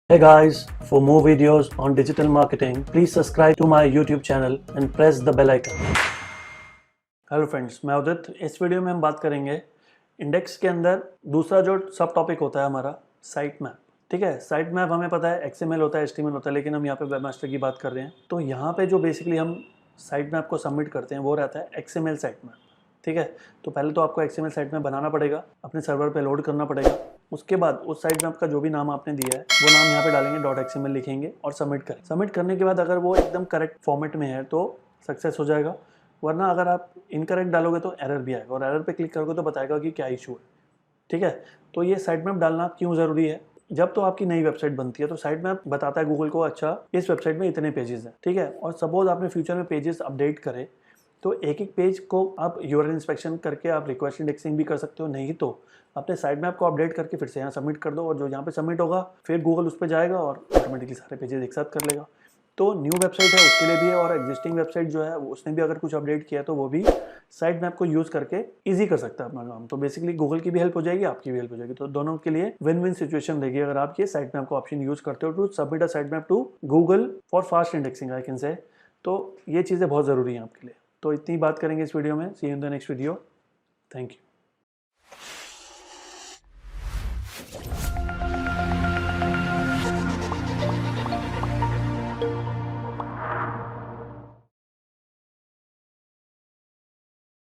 Hey guys, for more videos on digital marketing, please subscribe to my YouTube channel and press the bell icon. Hello friends, मैं उदित। इस video में हम बात करेंगे index के अंदर दूसरा जो सब टॉपिक होता है हमारा साइट मैप। ठीक है, साइट मैप हमें पता है XML होता है, HTML होता है, लेकिन हम यहाँ पे वेबमास्टर की बात कर रहे हैं। तो यहाँ पे जो बेसिकली हम साइट मैप को सबमिट करते हैं वो रहता है XML साइट मैप। ठीक है, तो पहले तो आपको XML साइट मैप बनाना पड़ेगा, अपने सर्वर पे लोड करना पड़ेगा। उसके बाद उस साइट मैप का जो भी नाम आपने दिया है वो नाम यहाँ पे डालेंगे, .xml लिखेंगे और सबमिट करें। सबमिट करने के बाद अगर वो एकदम करेक्ट फॉर्मेट में है तो सक्सेस हो जाएगा, वरना अगर आप इनकरेक्ट डालोगे तो एरर भी आएगा और एरर पे क्लिक करोगे तो बताएगा कि क्या इशू है। ठीक है, तो ये साइट मैप डालना क्यों ज़रूरी है? जब तो आपकी नई वेबसाइट बनती है तो साइट मैप बताता है गूगल को, अच्छा इस वेबसाइट में इतने पेजेस हैं। ठीक है, और सपोज आपने फ्यूचर में पेजेस अपडेट करे तो एक एक पेज को आप यूआरएल इंस्पेक्शन करके आप रिक्वेस्ट इंडेक्सिंग भी कर सकते हो, नहीं तो अपने साइट मैप को अपडेट करके फिर से यहाँ सबमिट कर दो और जो यहाँ पे सबमिट होगा फिर गूगल उस पर जाएगा और ऑटोमेटिकली सारे पेजेस एक साथ कर लेगा। तो न्यू वेबसाइट है उसके लिए भी है, और एग्जिस्टिंग वेबसाइट जो है उसने भी अगर कुछ अपडेट किया तो वो भी साइट मैप को यूज़ करके ईजी कर सकता है अपना काम। तो बेसिकली गूगल की भी हेल्प हो जाएगी, आपकी भी हेल्प हो जाएगी, तो दोनों के लिए विन विन सिचुएशन रहेगी अगर आप ये साइट मैप को ऑप्शन यूज़ करते हो to submit a site map to Google for fast indexing I can say. तो ये चीज़ें बहुत ज़रूरी हैं आपके लिए। तो इतनी बात करेंगे इस वीडियो में। See you in the next video. Thank you.